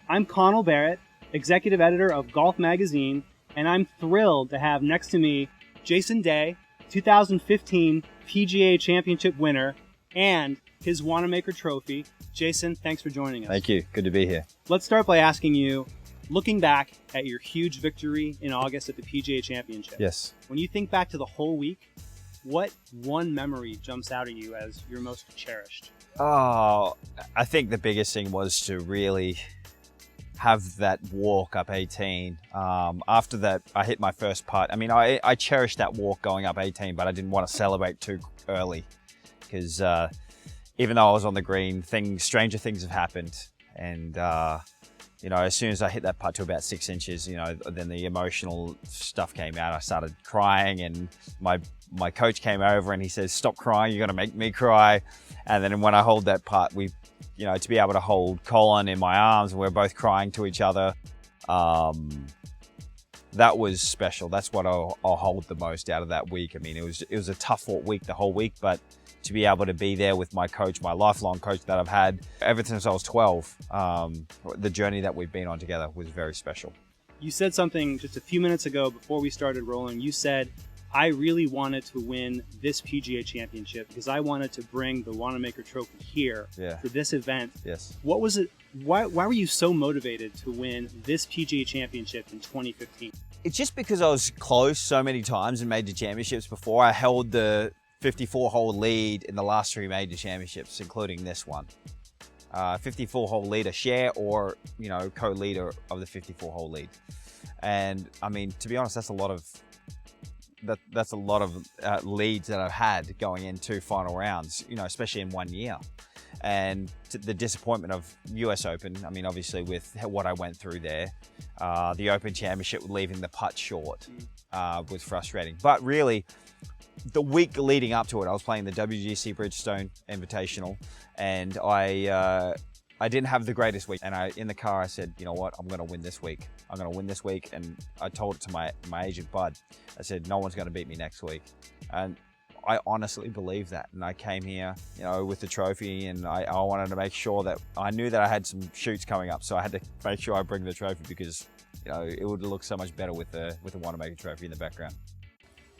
I'm Connell Barrett, executive editor of Golf Magazine, and I'm thrilled to have next to me Jason Day, 2015 PGA Championship winner, and his Wanamaker trophy. Jason, thanks for joining us. Thank you. Good to be here. Let's start by asking you, looking back at your huge victory in August at the PGA Championship. Yes. When you think back to the whole week, what one memory jumps out at you as your most cherished? Oh, I think the biggest thing was to really have that walk up 18. After that, I hit my first putt. I mean, I cherished that walk going up 18, but I didn't want to celebrate too early because even though I was on the green, stranger things have happened. And, you know, as soon as I hit that putt to about 6 inches, you know, then the emotional stuff came out. I started crying, and my coach came over and he says, "Stop crying, you're gonna make me cry." And then when I hold that putt, you know, to be able to hold Colin in my arms and we're both crying to each other, that was special. That's what I'll hold the most out of that week. I mean, it was a tough fought week, the whole week, but to be able to be there with my coach, my lifelong coach that I've had ever since I was 12, the journey that we've been on together was very special. You said something just a few minutes ago before we started rolling. You said, I really wanted to win this PGA Championship because I wanted to bring the Wanamaker Trophy here for this event. Yes. What was it? Why were you so motivated to win this PGA Championship in 2015? It's just because I was close so many times in major championships before. I held the 54-hole lead in the last 3 major championships, including this one. 54-hole leader share, or, you know, co-leader of the 54-hole lead. And I mean, to be honest, that's a lot of leads that I've had going into final rounds, you know, especially in 1 year. And the disappointment of US Open, I mean, obviously with what I went through there, the Open Championship leaving the putt short was frustrating. But really, the week leading up to it, I was playing the WGC Bridgestone Invitational, and I didn't have the greatest week. And in the car, I said, you know what, I'm going to win this week. I'm going to win this week. And I told it to my agent, Bud. I said, no one's going to beat me next week. And I honestly believe that. And I came here, you know, with the trophy, and I wanted to make sure that I knew that I had some shoots coming up. So I had to make sure I bring the trophy because, you know, it would look so much better with the Wanamaker trophy in the background.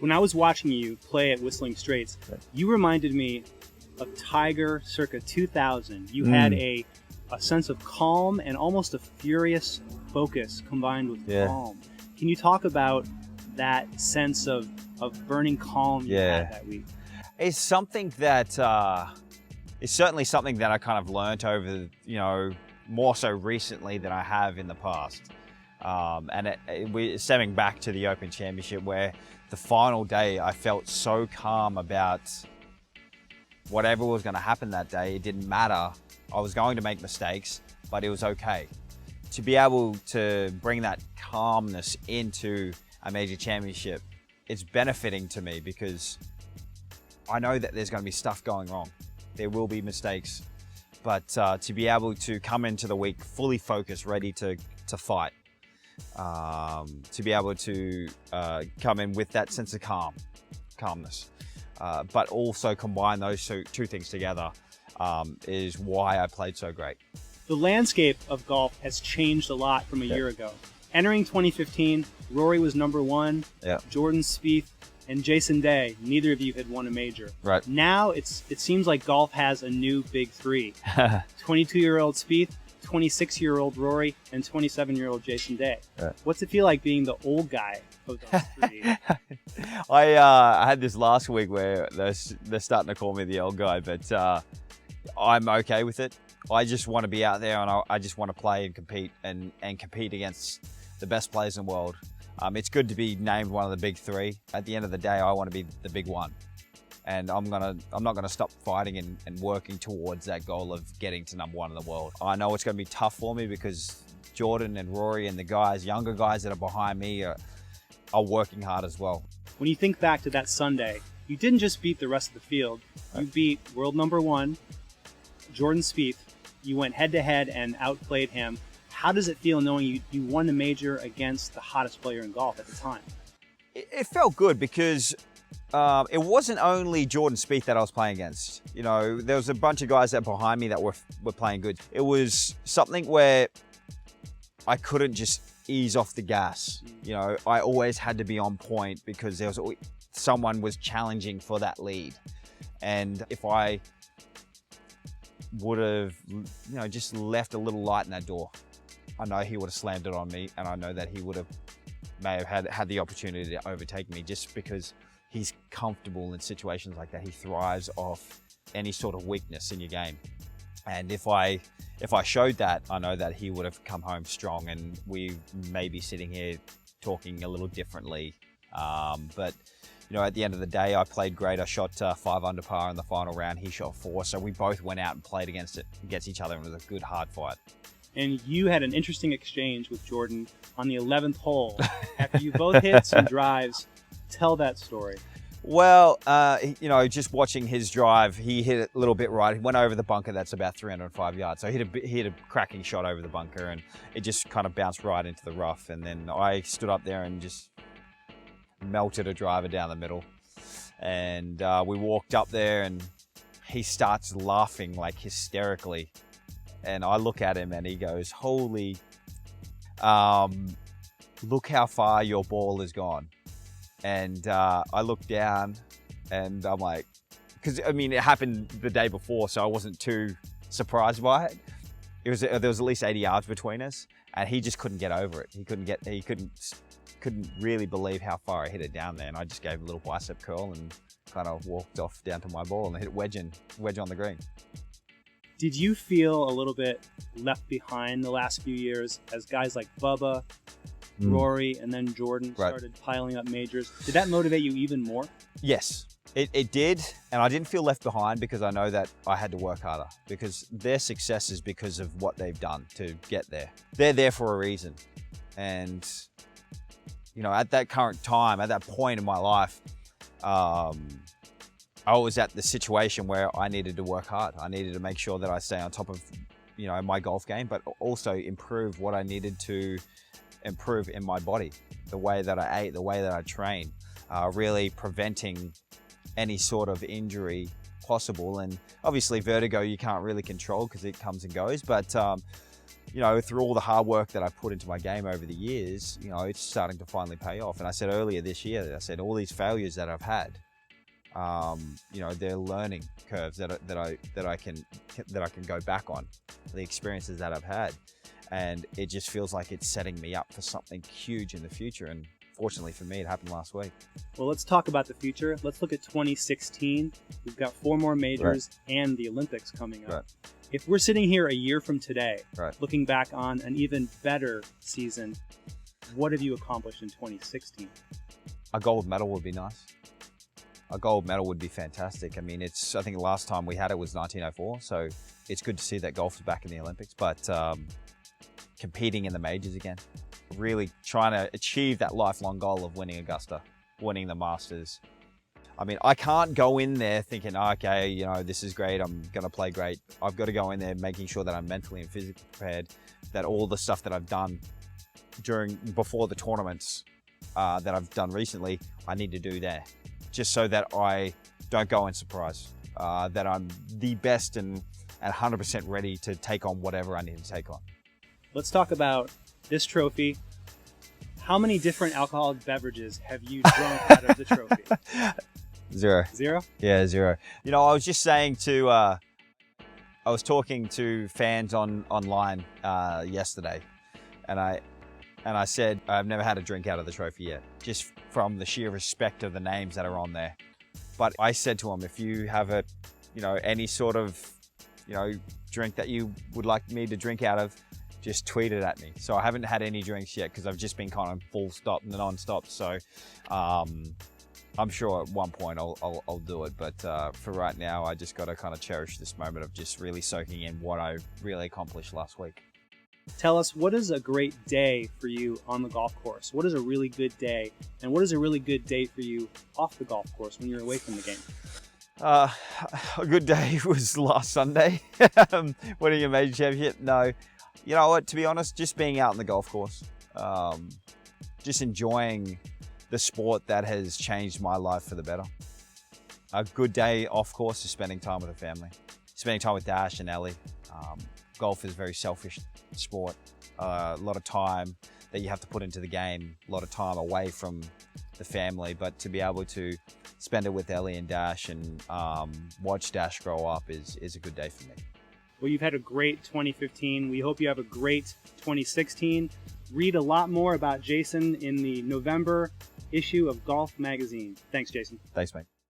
When I was watching you play at Whistling Straits, you reminded me of Tiger circa 2000. You had a sense of calm and almost a furious focus combined with calm. Can you talk about that sense of burning calm you had that week? It's something that it's certainly something that I kind of learned over, you know, more so recently than I have in the past. And we're stemming back to the Open Championship, where the final day I felt so calm about whatever was going to happen that day. It didn't matter. I was going to make mistakes, but it was okay. To be able to bring that calmness into a major championship, it's benefiting to me because I know that there's going to be stuff going wrong. There will be mistakes, but to be able to come into the week fully focused, ready to fight, to be able to come in with that sense of calmness, but also combine those two things together is why I played so great. The landscape of golf has changed a lot from a year ago. Entering 2015, Rory was number 1, Jordan Spieth and Jason Day. Neither of you had won a major. Right. Now it seems like golf has a new big 3. 22-year-old Spieth, 26-year-old Rory, and 27-year-old Jason Day. Right. What's it feel like being the old guy of those 3? I had this last week where they're starting to call me the old guy, but I'm okay with it. I just want to be out there, and I just want to play and compete and compete against the best players in the world. It's good to be named one of the big 3. At the end of the day, I want to be the big one. And I'm not gonna stop fighting and working towards that goal of getting to number 1 in the world. I know it's gonna be tough for me because Jordan and Rory and the younger guys that are behind me are working hard as well. When you think back to that Sunday, you didn't just beat the rest of the field. You beat world number 1, Jordan Spieth. You went head-to-head and outplayed him. How does it feel knowing you won the major against the hottest player in golf at the time? It felt good because it wasn't only Jordan Spieth that I was playing against. You know, there was a bunch of guys that behind me that were playing good. It was something where I couldn't just ease off the gas. You know, I always had to be on point because there was always, someone was challenging for that lead. And if I would have, you know, just left a little light in that door, I know he would have slammed it on me, and I know that he may have had the opportunity to overtake me, just because he's comfortable in situations like that. He thrives off any sort of weakness in your game. And if I showed that, I know that he would have come home strong, and we may be sitting here talking a little differently. But you know, at the end of the day, I played great. I shot 5 under par in the final round. He shot 4, so we both went out and played against each other, and it was a good hard fight. And you had an interesting exchange with Jordan on the 11th hole after you both hit some drives. Tell that story. Well, you know, just watching his drive, he hit it a little bit right. He went over the bunker that's about 305 yards. So he hit a cracking shot over the bunker, and it just kind of bounced right into the rough. And then I stood up there and just melted a driver down the middle. And we walked up there, and he starts laughing like hysterically. And I look at him and he goes, "Holy, look how far your ball has gone." And I look down and I'm like, because I mean, it happened the day before, so I wasn't too surprised by it. There was at least 80 yards between us, and he just couldn't get over it. He couldn't really believe how far I hit it down there. And I just gave a little bicep curl and kind of walked off down to my ball and hit wedge on the green. Did you feel a little bit left behind the last few years as guys like Bubba, Rory, and then Jordan started piling up majors? Did that motivate you even more? Yes, it did. And I didn't feel left behind because I know that I had to work harder, because their success is because of what they've done to get there. They're there for a reason. And, you know, at that current time, at that point in my life, I was at the situation where I needed to work hard. I needed to make sure that I stay on top of, you know, my golf game, but also improve what I needed to improve in my body, the way that I ate, the way that I trained, really preventing any sort of injury possible. And obviously vertigo you can't really control because it comes and goes, but you know, through all the hard work that I put into my game over the years, you know, it's starting to finally pay off. And I said earlier this year, I said all these failures that I've had, you know, they're learning curves that I can go back on, the experiences that I've had, and it just feels like it's setting me up for something huge in the future. And fortunately for me, it happened last week. Well, let's talk about the future. Let's look at 2016. We've got 4 more majors and the Olympics coming up. If we're sitting here a year from today, looking back on an even better season, what have you accomplished in 2016? A gold medal would be nice. A gold medal would be fantastic. I mean, I think the last time we had it was 1904, so it's good to see that golf is back in the Olympics, but competing in the majors again, really trying to achieve that lifelong goal of winning Augusta, winning the Masters. I mean, I can't go in there thinking, oh, okay, you know, this is great, I'm going to play great. I've got to go in there making sure that I'm mentally and physically prepared, that all the stuff that I've done before the tournaments that I've done recently, I need to do there, just so that I don't go in surprise, that I'm the best and 100% ready to take on whatever I need to take on. Let's talk about this trophy. How many different alcoholic beverages have you drunk out of the trophy? 0. 0? Yeah, 0. You know, I was just saying I was talking to fans online yesterday, and I said I've never had a drink out of the trophy yet, just from the sheer respect of the names that are on there. But I said to them, if you have any sort of, drink that you would like me to drink out of, just tweet it at me. So I haven't had any drinks yet because I've just been kind of full stop and non-stop. So I'm sure at one point I'll do it. But for right now, I just got to kind of cherish this moment of just really soaking in what I really accomplished last week. Tell us, what is a great day for you on the golf course? What is a really good day? And what is a really good day for you off the golf course when you're away from the game? A good day was last Sunday, winning a major championship. No, you know what, to be honest, just being out on the golf course, just enjoying the sport that has changed my life for the better. A good day off course is spending time with the family, spending time with Dash and Ellie, golf is a very selfish sport. A lot of time that you have to put into the game, a lot of time away from the family, but to be able to spend it with Ellie and Dash and watch Dash grow up is a good day for me. Well, you've had a great 2015. We hope you have a great 2016. Read a lot more about Jason in the November issue of Golf Magazine. Thanks, Jason. Thanks, mate.